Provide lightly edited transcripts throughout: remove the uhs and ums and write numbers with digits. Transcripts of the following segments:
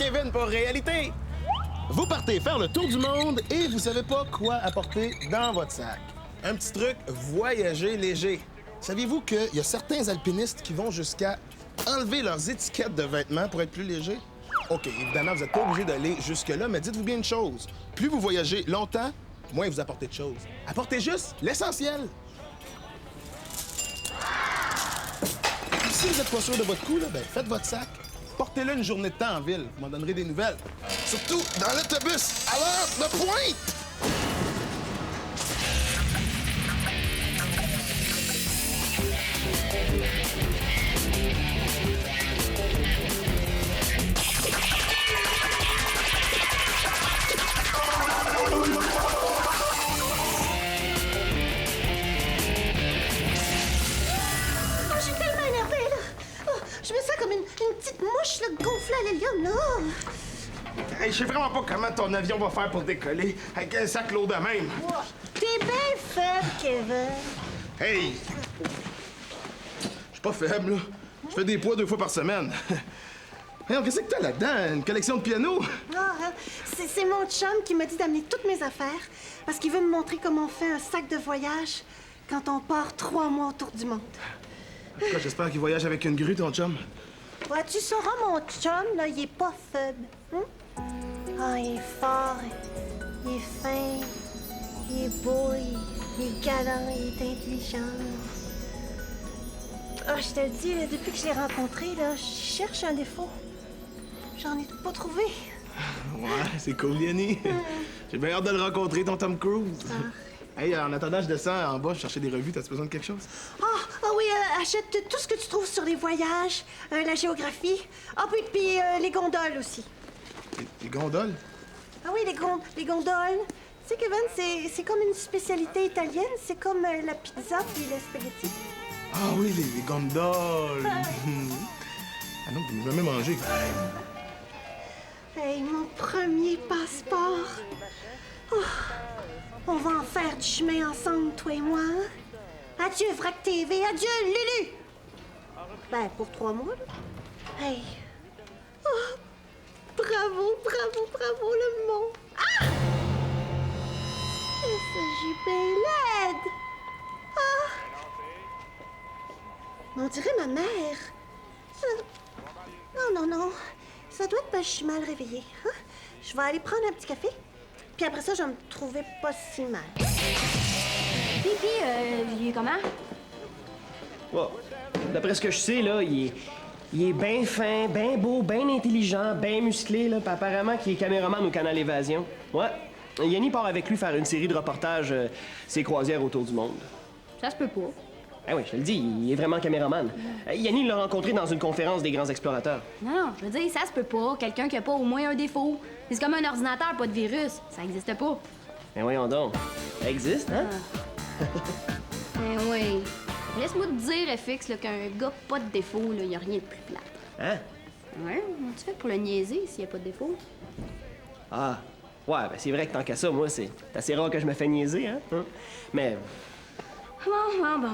Kevin pour Réalité. Vous partez faire le tour du monde et vous savez pas quoi apporter dans votre sac. Un petit truc, voyager léger. Saviez-vous qu'il y a certains alpinistes qui vont jusqu'à enlever leurs étiquettes de vêtements pour être plus légers? OK, évidemment, vous n'êtes pas obligé d'aller jusque-là, mais dites-vous bien une chose. Plus vous voyagez longtemps, moins vous apportez de choses. Apportez juste l'essentiel. Si vous n'êtes pas sûr de votre coup, là, ben, faites votre sac. Portez-le une journée de temps en ville. Vous m'en donnerez des nouvelles. Surtout dans l'autobus, à l'heure de pointe! Je me sens comme une petite mouche là, gonflée à l'hélium, là. Hey, je sais vraiment pas comment ton avion va faire pour décoller avec un sac lourd de même. Wow. T'es bien faible, Kevin. Hey! Je suis pas faible, là. Je fais des poids 2 fois par semaine. Hey, qu'est-ce que t'as là-dedans? Une collection de pianos? Ah, c'est mon chum qui m'a dit d'amener toutes mes affaires parce qu'il veut me montrer comment on fait un sac de voyage quand on part 3 mois autour du monde. En tout cas, j'espère qu'il voyage avec une grue, ton chum. Ouais, tu sauras, mon chum, là, il est pas faible. Ah, il est fort, il est fin, il est beau, il est galant, il est intelligent. Ah, je te le dis, là, depuis que je l'ai rencontré, là, je cherche un défaut. J'en ai pas trouvé. Ouais, c'est cool, Yanni. J'ai bien hâte de le rencontrer, ton Tom Cruise. Hey, en attendant, je descends en bas, je cherchais des revues. T'as-tu besoin de quelque chose? Ah oui, achète tout ce que tu trouves sur les voyages, la géographie. Ah, puis les gondoles aussi. Les gondoles? Ah oui, les gondoles. Tu sais, Kevin, c'est comme une spécialité italienne. C'est comme la pizza puis les spaghettis. Ah oui, les gondoles. Ah non, vous n'avez jamais mangé. Hey, mon premier passeport. Oh, on va en faire du chemin ensemble, toi et moi. Adieu, Vrac TV. Adieu, Lulu. Ben, pour 3 mois, là. Hey. Oh, bravo, le mont. Ah! Et ça, j'ai bien laide. Ah! On dirait ma mère. Non. Ça doit être parce que je suis mal réveillée. Hein? Je vais aller prendre un petit café. Puis après ça, je vais me trouver pas si mal. Puis, il est comment? Bon, d'après ce que je sais, là, il est bien fin, bien beau, bien intelligent, bien musclé, là, puis apparemment qu'il est caméraman au Canal Évasion. Ouais. Yanni part avec lui faire une série de reportages, ses croisières autour du monde. Ça se peut pas. Ah oui, je te le dis, il est vraiment caméraman. Yanni l'a rencontré dans une conférence des grands explorateurs. Non, je veux dire, ça se peut pas. Quelqu'un qui a pas au moins un défaut. C'est comme un ordinateur, pas de virus. Ça existe pas. Ben voyons donc. Ça existe, hein? Ben oui. Laisse-moi te dire, FX, là, qu'un gars pas de défaut, là, y a rien de plus plate. Hein? Ouais, comment tu fais pour le niaiser s'il y a pas de défaut? Ah, ouais, ben c'est vrai que tant qu'à ça, moi, c'est assez rare que je me fais niaiser, hein? Mais... Bon,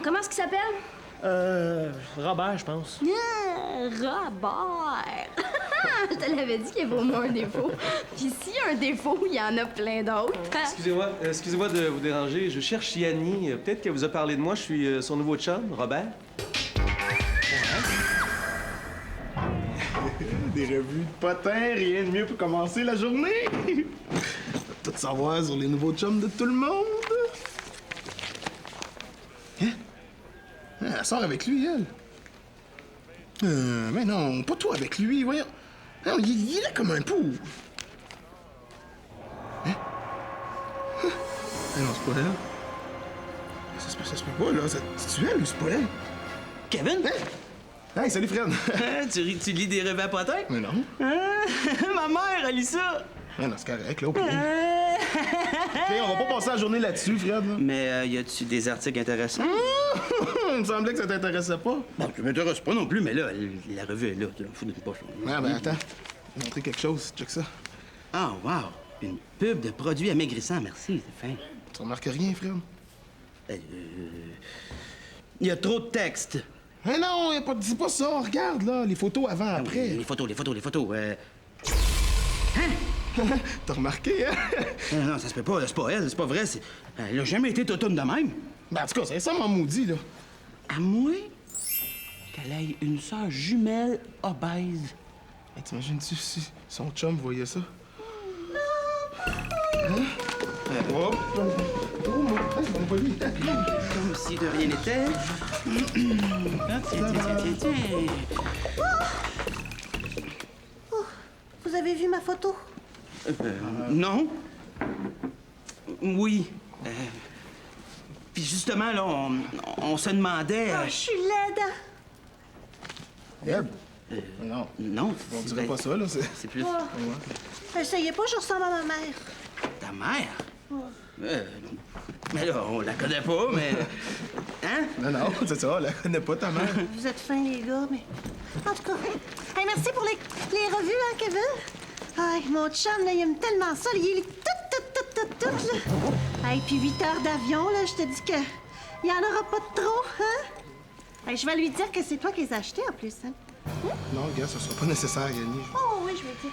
comment est-ce qu'il s'appelle? Robert, je pense. Robert! Je te l'avais dit qu'il y avait au moins un défaut. Puis s'il y a un défaut, il y en a plein d'autres. Excusez-moi de vous déranger. Je cherche Yanni. Peut-être qu'elle vous a parlé de moi. Je suis son nouveau chum, Robert. Des revues de potins, rien de mieux pour commencer la journée. Tout savoir sur les nouveaux chums de tout le monde. Hein? Elle sort avec lui, elle. Mais non, pas toi avec lui, voyons. Non, il est là comme un pou. Hein? Ah non, c'est pas elle. Ça se peut pas, là. C'est-tu elle ou c'est pas elle? Kevin? Hey, salut, Fred. Tu lis des revues à potins? Mais non. Ma mère, elle lit ça. Ah non, c'est correct, là, au pire. OK, on va pas passer la journée là-dessus, Fred. Là. Mais y a-tu des articles intéressants? Il me semblait que ça t'intéressait pas. Bon, ça m'intéresse pas non plus, mais là, la revue est là. Faut pas ça. Ah, ben attends. Je vais montrer quelque chose. Check ça. Ah, wow. Une pub de produits amaigrissants. Merci, c'est fin. Tu remarques rien, Fred? Il y a trop de texte. Mais non, dis pas ça. Regarde, là, les photos avant, après. Les photos. T'as remarqué, hein? Non, ça se peut pas, là, c'est pas elle, c'est pas vrai. Elle a jamais été totone de même. Ben, en tout cas, c'est ça, mon maudit, là. À moins qu'elle ait une sœur jumelle obèse. Hey, t'imagines-tu si son chum voyait ça? Hop! Comme si de rien n'était. Ah, tiens. Vous avez vu ma photo? Non. Oui. Puis justement, là, on se demandait... Ah, je suis laide. Deb? Non, Non, on dirait pas ça, là. C'est plus... Essayez pas, je ressemble à ma mère. Ta mère? Mais là, on la connaît pas, mais... Hein? Non, c'est ça, on la connaît pas, ta mère. Vous êtes fins, les gars, mais... En tout cas, hey, merci pour les revues, hein, Kevin? Hey, mon chum, là, il aime tellement ça. Il est tout, là. Hey, puis 8 heures d'avion, là, je te dis que... Il y en aura pas de trop, hein? Hey, je vais lui dire que c'est toi qui les as achetés, en plus, hein? Non, gars, ça sera pas nécessaire, Yanni. Oh, oui, je vais dire.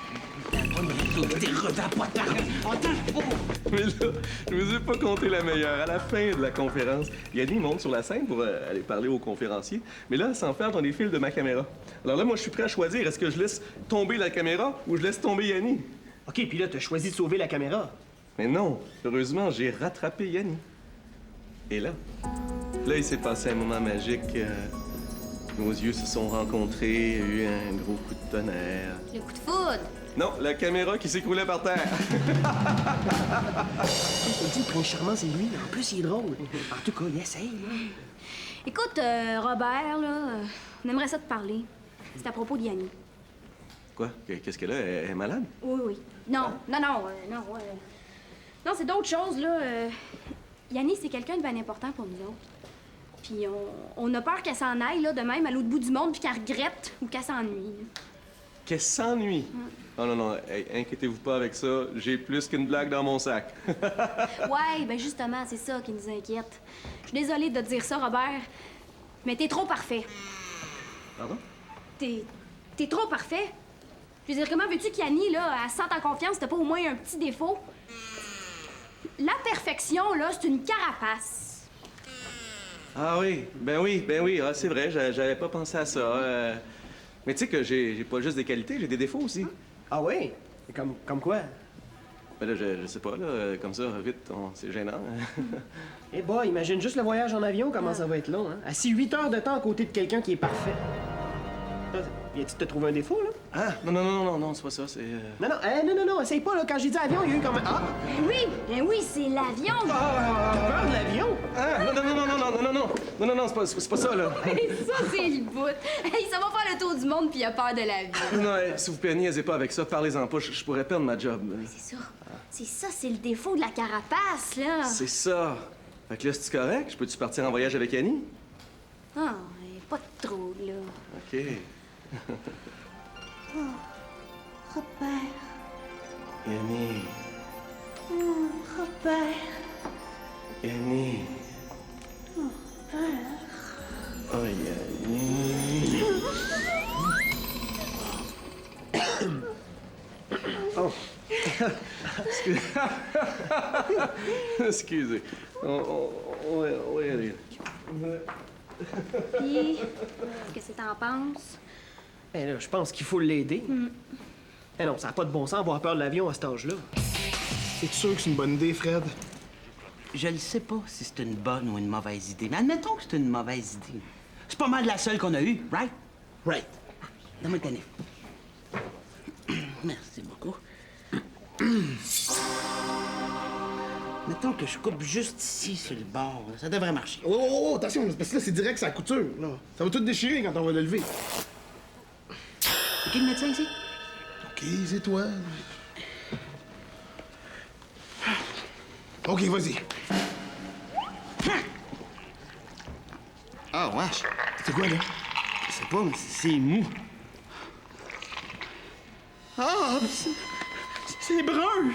T'es revapotant! Mais là, je vous ai pas compté la meilleure. À la fin de la conférence, Yanni monte sur la scène pour aller parler aux conférenciers. Mais là, sans faire dans les fils de ma caméra. Alors là, moi, je suis prêt à choisir. Est-ce que je laisse tomber la caméra ou je laisse tomber Yanni? OK, puis là, t'as choisi de sauver la caméra. Mais non, heureusement, j'ai rattrapé Yanni. Et là, il s'est passé un moment magique. Nos yeux se sont rencontrés, il y a eu un gros coup de tonnerre. Le coup de foudre. Non, la caméra qui s'écroulait par terre. Je te dis, le prince charmant, c'est lui. En plus, il est drôle. En tout cas, il essaye, là. Écoute, Robert, là, on aimerait ça te parler. C'est à propos de Yanni. Quoi? Qu'est-ce qu'elle a? Elle est malade? Oui. Non, non, c'est d'autres choses, là. Yanni, c'est quelqu'un de bien important pour nous autres. Puis on a peur qu'elle s'en aille, là, de même, à l'autre bout du monde, puis qu'elle regrette ou qu'elle s'ennuie. Qu'elle s'ennuie? Oh non, hey, inquiétez-vous pas avec ça. J'ai plus qu'une blague dans mon sac. Ouais, ben justement, c'est ça qui nous inquiète. Je suis désolée de te dire ça, Robert, mais t'es trop parfait. Pardon? T'es trop parfait. Je veux dire, comment veux-tu qu'Yanni, là, elle se sente en confiance, t'as pas au moins un petit défaut? La perfection, là, c'est une carapace. Ah oui, ben oui, ah, c'est vrai, j'avais pas pensé à ça. Mais tu sais que j'ai pas juste des qualités, j'ai des défauts aussi. Ah oui? Et comme quoi? Ben là, je sais pas, là, comme ça, vite, c'est gênant. Eh bah, imagine juste le voyage en avion, comment ça va être long, hein? Assis 8 heures de temps à côté de quelqu'un qui est parfait. Viens-tu te trouver un défaut, là? Ah, non, c'est pas ça, c'est... Non, essaye pas, là. Quand j'ai dit avion, il y a eu comme un... Ah! Ben oui, c'est l'avion. T'as peur de l'avion? Ah, non, c'est pas ça, là. Ça, c'est le bout. Hey, ça va faire le tour du monde puis il a peur de la vie. Non, s'il vous plaît, niaisez pas avec ça, parlez-en pas, je pourrais perdre ma job. C'est ça, c'est le défaut de la carapace, là. C'est ça. Fait que là, c'est correct? Je peux-tu partir en voyage avec Annie? Ah, pas trop, là. OK. Robert. Yanni. Robert. Yanni. Oh, Yanni. Oh. Excusez. On va y aller. Puis, qu'est-ce que t'en penses? Eh là, je pense qu'il faut l'aider. Eh non, ça n'a pas de bon sens avoir peur de l'avion à cet âge-là. C'est sûr que c'est une bonne idée, Fred? Je ne sais pas si c'est une bonne ou une mauvaise idée, mais admettons que c'est une mauvaise idée. C'est pas mal la seule qu'on a eue, right? Right. Donne-moi le canif. Merci beaucoup. Mettons que je coupe juste ici, sur le bord. Ça devrait marcher. Oh, attention, parce que là, c'est direct sa couture. Là. Ça va tout déchirer quand on va le lever. C'est qui le médecin ici? OK, c'est toi. OK, vas-y. Ah, wesh. C'est quoi, là? Je sais pas, mais c'est mou. Ah, c'est brun!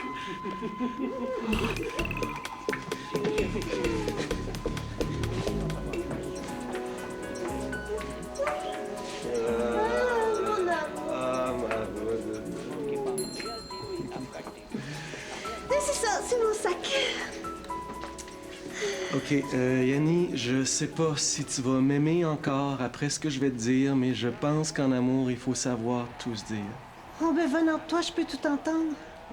c'est mon sac. OK, Yanni, je sais pas si tu vas m'aimer encore après ce que je vais te dire, mais je pense qu'en amour, il faut savoir tout se dire. Oh, ben venant de toi, je peux tout entendre.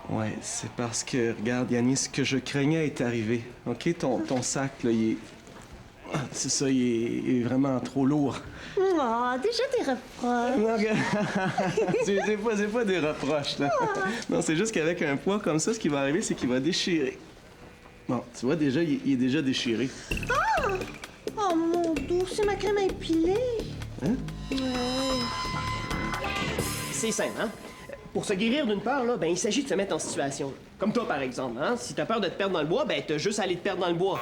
Ouais, c'est parce que, regarde, Yanni, ce que je craignais est arrivé. OK, ton sac, là, il est... Ah, c'est ça, il est vraiment trop lourd. Oh, déjà des reproches. Non, regarde. c'est pas des reproches, là. Non, c'est juste qu'avec un poids comme ça, ce qui va arriver, c'est qu'il va déchirer. Bon, tu vois, déjà, il est déjà déchiré. Ah! Oh, mon doux, c'est ma crème à épiler. Hein? Ouais. C'est simple, hein? Pour se guérir d'une peur, là, ben, il s'agit de se mettre en situation. Comme toi, par exemple, hein? Si t'as peur de te perdre dans le bois, ben, t'as juste à aller te perdre dans le bois.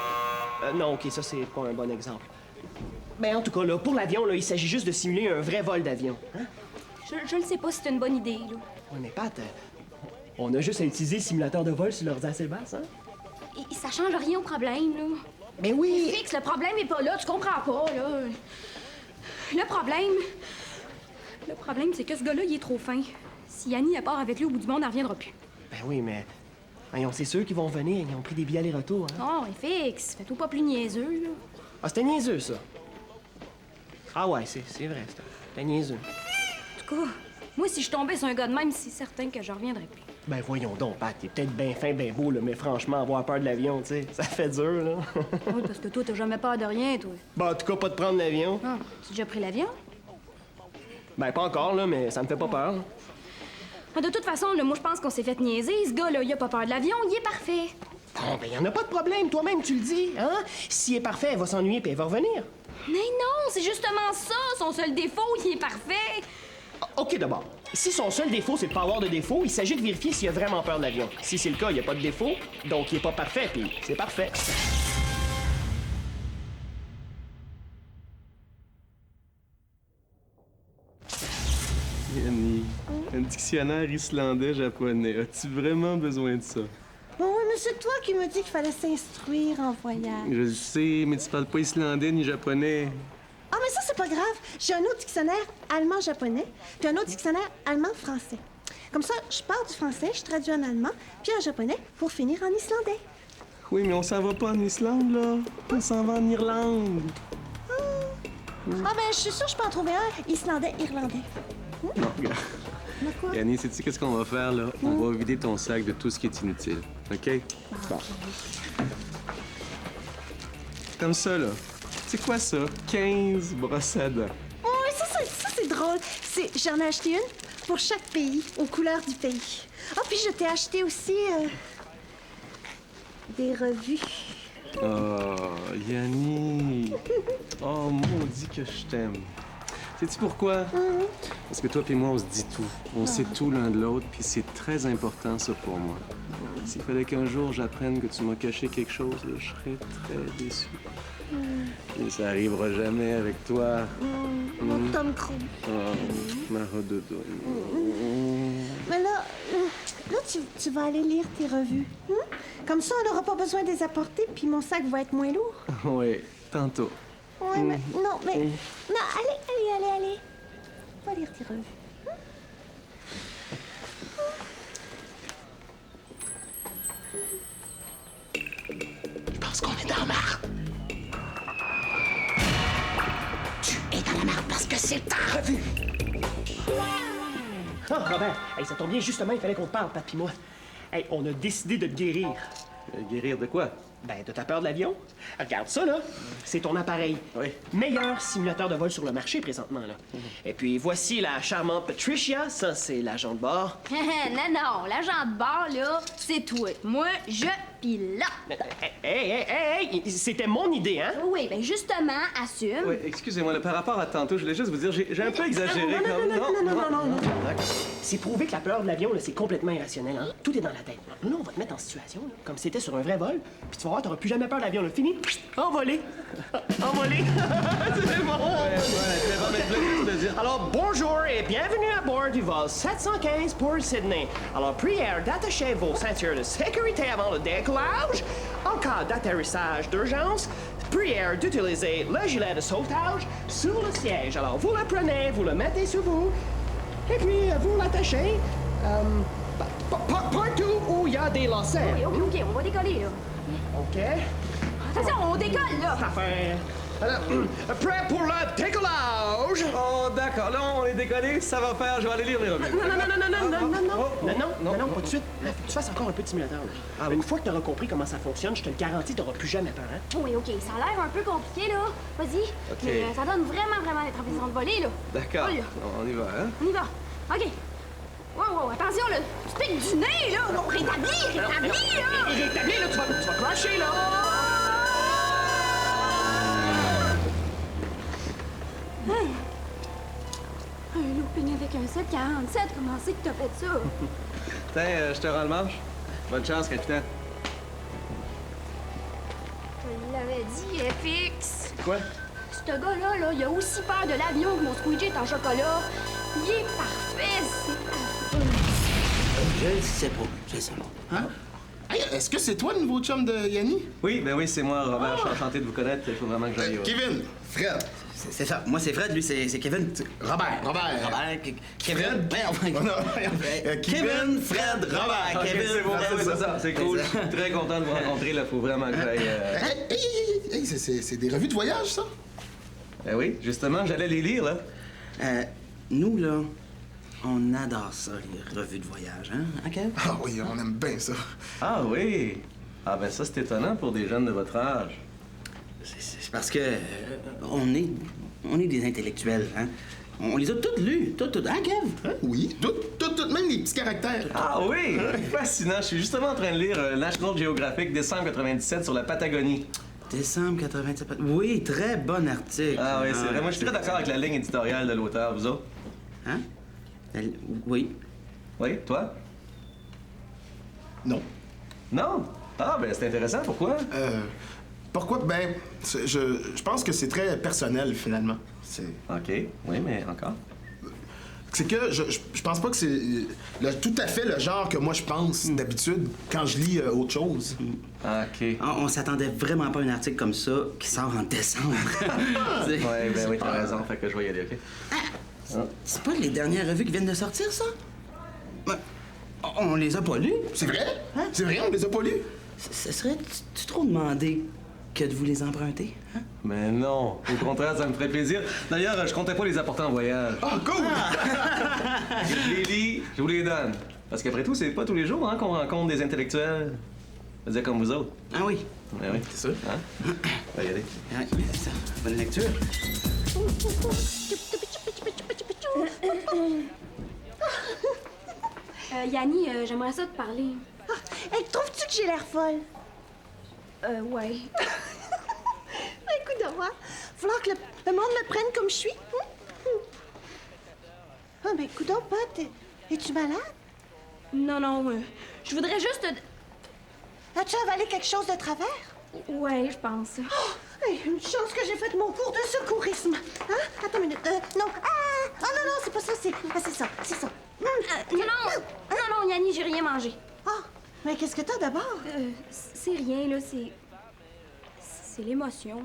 Non, OK, ça, c'est pas un bon exemple. Ben, en tout cas, là, pour l'avion, là, il s'agit juste de simuler un vrai vol d'avion. Hein? Je ne sais pas si c'est une bonne idée, là. Ouais, mais Pat, on a juste à utiliser le simulateur de vol sur l'ordi assez basse, hein? Et ça change rien au problème, là. Ben oui! Fix, le problème est pas là, tu comprends pas, là. Le problème, c'est que ce gars-là, il est trop fin. Si Annie elle part avec lui au bout du monde, elle reviendra plus. Ben oui, mais... Voyons, c'est sûr qu'ils vont venir. Ils ont pris des billets aller-retour, hein? Non, et fixe, fais-toi pas plus niaiseux, là. Ah, c'était niaiseux, ça. Ah ouais, c'est vrai, c'était niaiseux. En tout cas, moi, si je tombais sur un gars de même, c'est certain que je reviendrais plus. Ben voyons donc, Pat, t'es peut-être bien fin, bien beau, là, mais franchement, avoir peur de l'avion, tu sais, ça fait dur, là. Oui, parce que toi, t'as jamais peur de rien, toi. Ben, en tout cas, pas de prendre l'avion. Ah, tu as déjà pris l'avion? Ben, pas encore, là, mais ça me fait pas peur. Ah, de toute façon, là, moi, je pense qu'on s'est fait niaiser. Ce gars-là, il a pas peur de l'avion, il est parfait. Bon, ben, y en a pas de problème, toi-même, tu le dis, hein? S'il est parfait, elle va s'ennuyer puis elle va revenir. Mais non, c'est justement ça, son seul défaut, il est parfait. OK, d'abord. Si son seul défaut, c'est de pas avoir de défaut, il s'agit de vérifier s'il a vraiment peur de l'avion. Si c'est le cas, il n'y a pas de défaut, donc il est pas parfait, puis c'est parfait. Yanni, un dictionnaire islandais-japonais. As-tu vraiment besoin de ça? Bon, oui, mais c'est toi qui me dis qu'il fallait s'instruire en voyage. Je le sais, mais tu parles pas islandais ni japonais. Ah, mais ça, c'est pas grave. J'ai un autre dictionnaire allemand-japonais, puis un autre dictionnaire allemand-français. Comme ça, je parle du français, je traduis en allemand, puis en japonais, pour finir en islandais. Oui, mais on s'en va pas en Islande, là. On s'en va en Irlande. Ah, ben, je suis sûre que je peux en trouver un islandais-irlandais. Non, regarde. Mais quoi? Yanni, sais-tu qu'est-ce qu'on va faire, là? On va vider ton sac de tout ce qui est inutile. OK? Bon. Comme ça, là. C'est quoi ça? 15 brosses à dents. Oh, oui, ça c'est drôle. J'en ai acheté une pour chaque pays, aux couleurs du pays. Ah, puis je t'ai acheté aussi des revues. Oh, Yanni. Oh, maudit que je t'aime. Sais-tu pourquoi? Parce que toi et moi, on se dit tout. On sait tout l'un de l'autre, puis c'est très important, ça, pour moi. S'il fallait qu'un jour j'apprenne que tu m'as caché quelque chose, là, je serais très déçu. Et ça arrivera jamais avec toi. Mon Tom Cruise. Oh, ma redodo. Mais là, tu vas aller lire tes revues. Comme ça, on n'aura pas besoin de les apporter, puis mon sac va être moins lourd. Oui, tantôt. Ouais, mais non, mais... Non, allez. Va lire tes revues. Je pense qu'on est dans la marde. Tu es dans la marde parce que c'est ta revue. Ah, Robert, hey, ça tombe bien, justement, il fallait qu'on te parle, Pat pis moi. Hey, on a décidé de te guérir. Guérir de quoi? Ben, de ta peur de l'avion. Regarde ça, là. C'est ton appareil. Oui. Meilleur simulateur de vol sur le marché présentement, là. Et puis, voici la charmante Patricia. Ça, c'est l'agent de bord. non, l'agent de bord, là, c'est toi. Moi, je pilote. Hey, c'était mon idée, hein? Oui, ben justement, assume. Oui, excusez-moi, là, par rapport à tantôt, je voulais juste vous dire, j'ai un peu exagéré. Non. C'est prouvé que la peur de l'avion, là, c'est complètement irrationnel, hein? Tout est dans la tête. Nous, on va te mettre en situation, là, comme si c'était sur un vrai vol, puis tu vas voir, t'auras plus jamais peur de l'avion, là. Fini. Envolé. Envolé. C'est bon. Alors, bonjour et bienvenue à bord du vol 715 pour Sydney. Alors, prière d'attacher vos ceintures de sécurité avant le décollage. En cas d'atterrissage d'urgence, prière d'utiliser le gilet de sauvetage sur le siège. Alors, vous le prenez, vous le mettez sur vous, et puis vous l'attachez. partout où il y a des lacets. Oui, OK, on va décoller, là. OK. Attention, on décolle, là! Parfait. Alors, prêt pour le décollage? Oh, d'accord. Là, on est décollé. Ça va faire. Je vais aller lire les revues. Non, pas de suite. Faut que tu fasses encore un peu de simulateur. Là. Une fois que tu auras compris comment ça fonctionne, je te le garantis, tu n'auras plus jamais peur. Hein? Oui, OK, ça a l'air un peu compliqué, là. Vas-y. OK. Mais ça donne vraiment d'être en de voler, là. D'accord. Oh, là. On y va, hein? On y va. OK. Wow, attention, là. Tu piques du nez, là. Non, rétablis, là. Rétabli, là, tu vas crasher, là. Un looping avec un 747, comment c'est que t'as fait ça? Tiens, je te rends le manche. Bonne chance, capitaine. Je l'avais dit, FX. Quoi? Ce gars-là, là, il a aussi peur de l'avion que mon squeegee est en chocolat. Il est parfait, c'est affreux. Je sais pas. Hein? Hey, est-ce que c'est toi le nouveau chum de Yanni? Oui, ben oui, c'est moi, Robert. Je suis enchanté de vous connaître. Il faut vraiment que j'aille. Kevin, Fred. C'est ça. Moi, c'est Fred. Lui, c'est Kevin. Robert. Kevin. Fred. Kevin, Fred, Robert. Ok, Kevin. c'est bon, Fred, c'est ça. C'est cool. Je suis très content de vous rencontrer. Là, faut vraiment que j'aille. Hey, c'est des revues de voyage, ça? Ben oui, justement, j'allais les lire, là. Nous, là, on adore ça, les revues de voyage, hein, Kev? Ah oui, on aime bien ça. Ah oui. Ah ben ça, c'est étonnant pour des jeunes de votre âge. C'est parce que on est des intellectuels, hein? On les a toutes lues, toutes, hein, Kev? Oui, tout, même les petits caractères. Ah oui! Fascinant. Je suis justement en train de lire National Geographic, décembre 97, sur la Patagonie. Décembre 97. Oui, très bon article. Ah oui, c'est vrai. Moi, je suis très d'accord avec la ligne éditoriale de l'auteur. Vous autres? Hein? Oui. Oui, toi? Non. Non? Ah, ben c'est intéressant. Pourquoi? Pourquoi? Ben, je pense que c'est très personnel, finalement. OK. Oui, mais encore? C'est que je pense pas que c'est tout à fait le genre que moi je pense d'habitude quand je lis autre chose. OK. On s'attendait vraiment pas à un article comme ça qui sort en décembre. Oui, ben oui, t'as raison. Fait que je vais y aller, OK? C'est pas les dernières revues qui viennent de sortir, ça? Ben, on les a pas lues. C'est vrai? C'est vrai, on les a pas lus. Ce serait-tu trop demandé que de vous les emprunter? Hein? Mais non. Au contraire, ça me ferait plaisir. D'ailleurs, je comptais pas les apporter en voyage. Ah, cool! Je les lis, je vous les donne. Parce qu'après tout, c'est pas tous les jours hein, qu'on rencontre des intellectuels. Je veux dire comme vous autres. Ah oui. Ben oui. C'est ça. Hein? On va y aller. Ouais, ça. Bonne lecture. Yanni, j'aimerais ça te parler. Hey, trouves-tu que j'ai l'air folle? Ouais. Écoute, va falloir que le monde me prenne comme je suis. Ah, ben, écoute, Pat, es-tu malade? Non, je voudrais juste te... As-tu avalé quelque chose de travers? Ouais, je pense. Oh, hey, une chance que j'ai fait mon cours de secourisme. Hein? Attends une minute. Non. Ah, non, c'est pas ça. C'est ça. Non, Yanni, j'ai rien mangé. Ah, mais qu'est-ce que t'as d'abord? C'est rien, là, c'est l'émotion.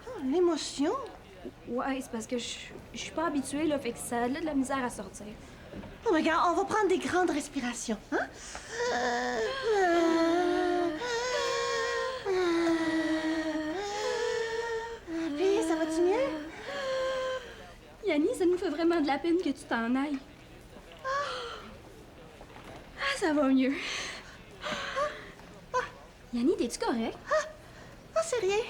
Ah, l'émotion? Ouais, c'est parce que je suis pas habituée, là, fait que ça a de la misère à sortir. Oh, mais regarde, on va prendre des grandes respirations, hein? Puis, ça va-tu mieux? Yanni, ça nous fait vraiment de la peine que tu t'en ailles. Ah, ça va mieux. Yanni, t'es-tu correct? Ah, c'est rien.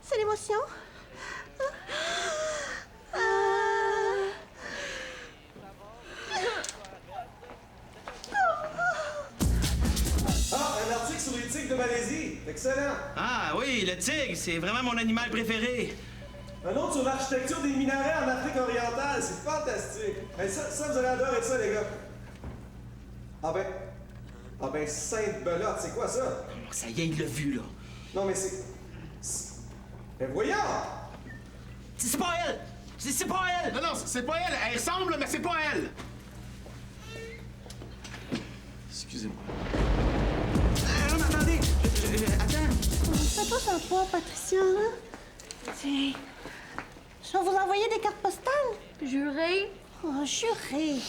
C'est l'émotion. Ah, un article sur les tigres de Malaisie. Excellent. Ah oui, le tigre, c'est vraiment mon animal préféré. Un autre sur l'architecture des minarets en Afrique orientale. C'est fantastique. Hey, ça, vous allez adorer ça, les gars. Ah ben, Sainte-Belote, c'est quoi ça? Ça y est, il l'a vu, là. Non, mais c'est... Mais voyons! C'est pas elle! C'est pas elle! Non, c'est pas elle. Elle ressemble, mais c'est pas elle. Excusez-moi. Non, attendez! Attends! C'est pas sympa, Patricia, hein? Tiens. Je vais vous envoyer des cartes postales. Juré? Oh, juré.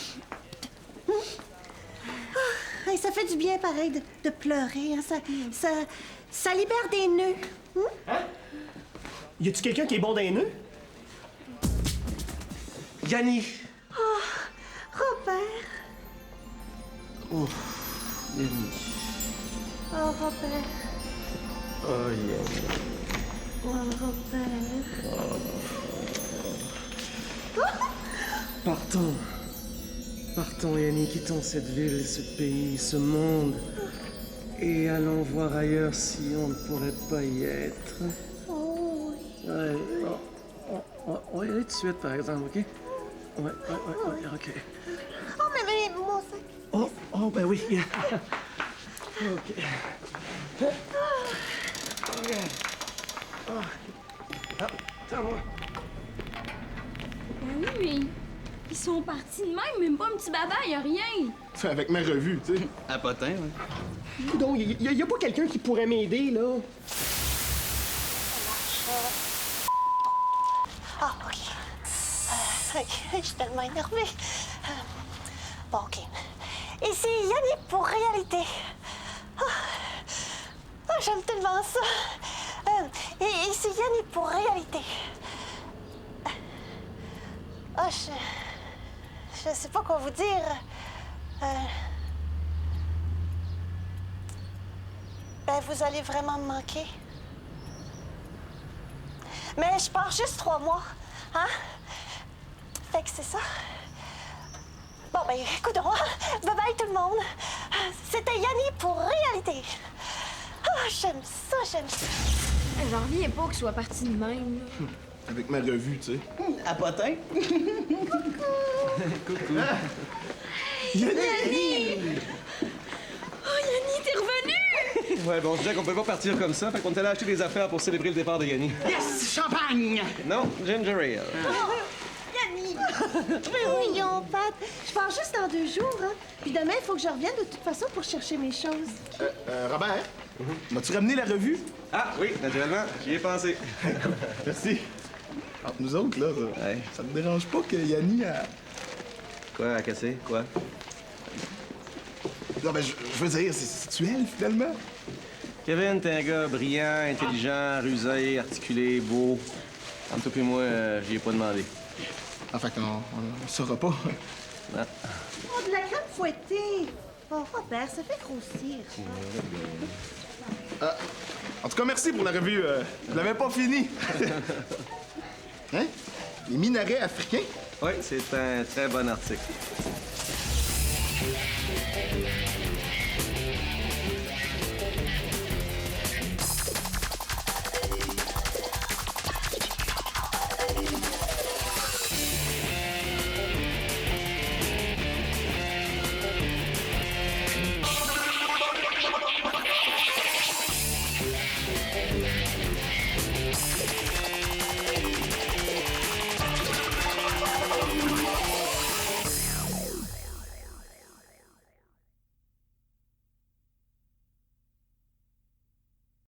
Hey, ça fait du bien, pareil, de pleurer. Hein. Ça libère des nœuds. Y a-tu quelqu'un qui est bon dans les nœuds? Yanni! Robert. Oh, Yanni. Oh, Robert. Oh, Yanni. Oh, Robert. Partons. Partons, Yanni, quittons cette ville, ce pays, ce monde. Et allons voir ailleurs si on ne pourrait pas y être. Oh, oui. Ouais, on va y aller tout de suite, par exemple, OK? Ouais, OK. Oh, mais mon sac. Oh, ben oui. OK. OK. Attends-moi. Ben oui, mais ils sont partis de même pas un petit baba, y a rien. Avec ma revue, tu sais. À potin, ouais. Coudon, y a pas quelqu'un qui pourrait m'aider, là? Ah, OK. OK, je suis tellement énervée. Bon, OK. Ici Yannick pour Réalité. J'aime tellement ça. Et ici Yannick pour Réalité. Je sais pas quoi vous dire. Ben, vous allez vraiment me manquer. Mais je pars juste 3 mois, hein? Fait que c'est ça. Bon, ben, écoutons. Bye bye tout le monde. C'était Yanni pour Réalité. J'aime ça, j'aime ça. J'en reviens pas qu'ils soient partis de même, là. Avec ma revue, tu sais. À potin? Yanni! Oh, Yanni, t'es revenu! Ouais, bon, je disais qu'on peut pas partir comme ça, fait qu'on est allé acheter des affaires pour célébrer le départ de Yanni. Yes! Champagne! Non, ginger ale. Yanni! Mais voyons, Pat. Je pars juste dans 2 jours, hein. Puis demain, il faut que je revienne de toute façon pour chercher mes choses. Robert, m'as-tu ramené la revue? Ah, oui, naturellement, j'y ai pensé. Merci. Entre nous autres, là, Ouais. ça te dérange pas que Yanni a... Quoi, à casser? Quoi? Non, ben, je veux dire, c'est-tu elle, finalement? Kevin, t'es un gars brillant, intelligent, rusé, articulé, beau. Entre toi et moi, j'y ai pas demandé. En fait, on saura pas. Ah. Oh, de la crème fouettée. Oh, Robert, ça fait grossir. En tout cas, merci pour la revue. Je l'avais pas fini. Hein? Les minarets africains? Oui, c'est un très bon article.